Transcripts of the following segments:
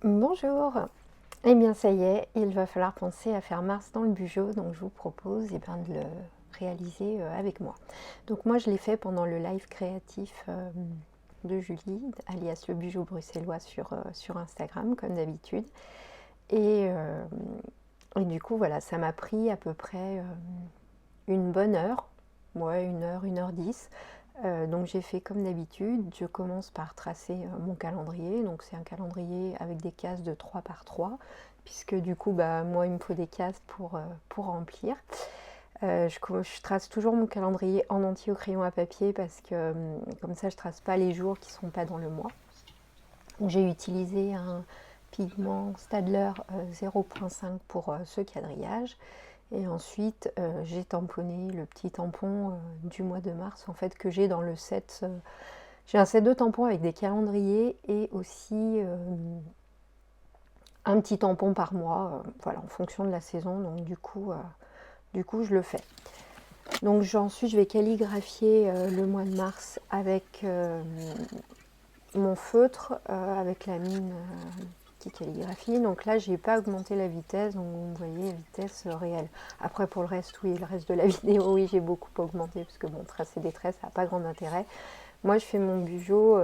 Bonjour. Eh bien ça y est, il va falloir penser à faire Mars dans le Bugeot, donc je vous propose de le réaliser avec moi. Donc moi je l'ai fait pendant le live créatif de Julie, alias le Bugeot bruxellois sur Instagram comme d'habitude. Et du coup voilà, ça m'a pris à peu près une bonne heure, ouais, 1 heure 10. Donc j'ai fait comme d'habitude, je commence par tracer mon calendrier, donc c'est un calendrier avec des cases de 3 par 3, puisque du coup moi il me faut des cases pour remplir. Je trace toujours mon calendrier en entier au crayon à papier parce que comme ça je trace pas les jours qui sont pas dans le mois. J'ai utilisé un pigment Staedtler 0.5 pour ce quadrillage. Et ensuite, j'ai tamponné le petit tampon du mois de mars, en fait, que j'ai dans le set. J'ai un set de tampons avec des calendriers et aussi un petit tampon par mois, voilà, en fonction de la saison. Donc, du coup, je le fais. Donc, ensuite, je vais calligraphier le mois de mars avec mon feutre, avec la mine qui calligraphie. Donc là, j'ai pas augmenté la vitesse, donc vous voyez, vitesse réelle. Après, pour le reste, oui, le reste de la vidéo, oui, j'ai beaucoup augmenté, parce que bon, tracer des traits, ça n'a pas grand intérêt. Moi, je fais mon Bugeot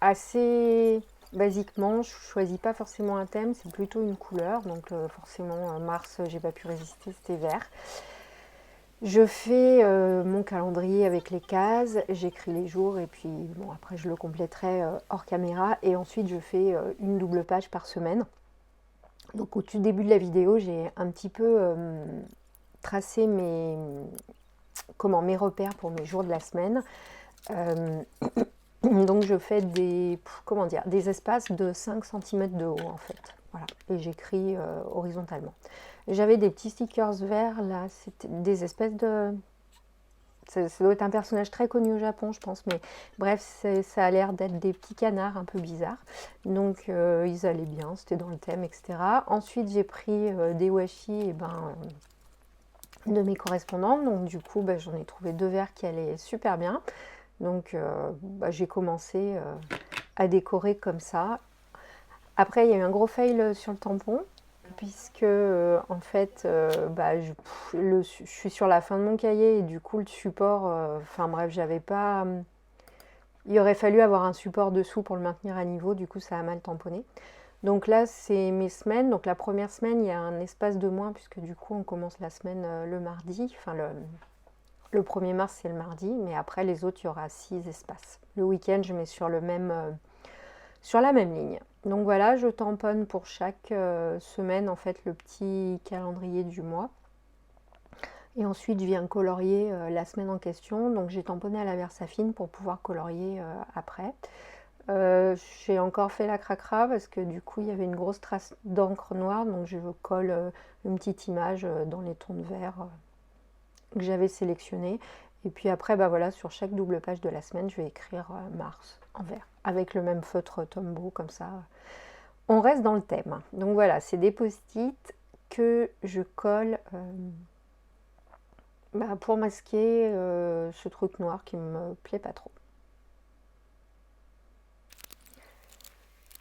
assez basiquement, je choisis pas forcément un thème, c'est plutôt une couleur. Donc forcément, mars, j'ai pas pu résister, c'était vert. Je fais mon calendrier avec les cases, j'écris les jours et puis bon, après je le compléterai hors caméra. Et ensuite je fais une double page par semaine. Donc au tout début de la vidéo, j'ai un petit peu tracé mes repères pour mes jours de la semaine. Donc je fais des espaces de 5 cm de haut en fait. Voilà. Et j'écris horizontalement. J'avais des petits stickers verts là, c'était des espèces de... Ça doit être un personnage très connu au Japon, je pense, mais bref, ça a l'air d'être des petits canards un peu bizarres. Donc ils allaient bien, c'était dans le thème, etc. Ensuite, j'ai pris des washi de mes correspondantes. Donc du coup, j'en ai trouvé 2 verts qui allaient super bien. Donc j'ai commencé à décorer comme ça. Après, il y a eu un gros fail sur le tampon, puisque en fait, je suis sur la fin de mon cahier et du coup, le support, enfin bref, j'avais pas. Il aurait fallu avoir un support dessous pour le maintenir à niveau, du coup, ça a mal tamponné. Donc là, c'est mes semaines. Donc la première semaine, il y a un espace de moins, puisque du coup, on commence la semaine le mardi. Enfin, le 1er mars, c'est le mardi, mais après, les autres, il y aura 6 espaces. Le week-end, je mets sur la même ligne. Donc voilà, je tamponne pour chaque semaine en fait le petit calendrier du mois. Et ensuite, je viens colorier la semaine en question. Donc j'ai tamponné à la Versafine pour pouvoir colorier après. J'ai encore fait la cracra parce que du coup, il y avait une grosse trace d'encre noire. Donc je colle une petite image dans les tons de vert que j'avais sélectionné. Et puis après, voilà, sur chaque double page de la semaine, je vais écrire Mars en vert avec le même feutre Tombow, comme ça. On reste dans le thème. Donc voilà, c'est des post-it que je colle pour masquer ce truc noir qui me plaît pas trop.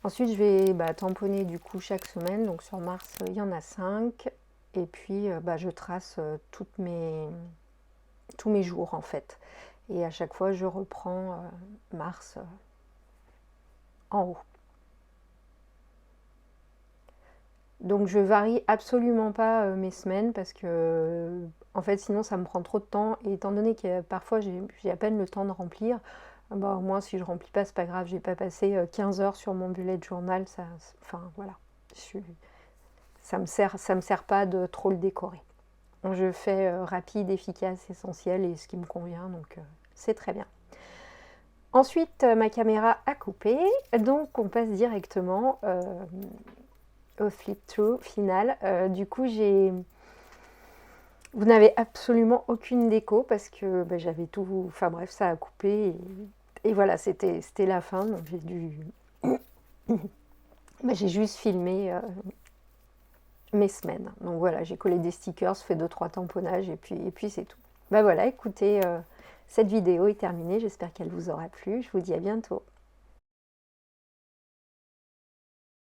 Ensuite, je vais tamponner du coup chaque semaine. Donc sur Mars, il y en a 5. Et puis, je trace tous mes jours en fait. Et à chaque fois, je reprends Mars en haut. Donc je varie absolument pas mes semaines parce que en fait sinon ça me prend trop de temps, et étant donné que parfois j'ai à peine le temps de remplir, au moins si je remplis pas, c'est pas grave, j'ai pas passé 15 heures sur mon bullet journal, enfin voilà, ça me sert pas de trop le décorer. Donc, je fais rapide, efficace, essentiel et ce qui me convient, donc c'est très bien. Ensuite, ma caméra a coupé, donc on passe directement au flip-through final. Du coup, vous n'avez absolument aucune déco parce que j'avais tout... Enfin bref, ça a coupé et voilà, c'était la fin. Donc j'ai dû... j'ai juste filmé mes semaines. Donc voilà, j'ai collé des stickers, fait 2-3 tamponnages et puis c'est tout. Voilà, écoutez, cette vidéo est terminée. J'espère qu'elle vous aura plu. Je vous dis à bientôt.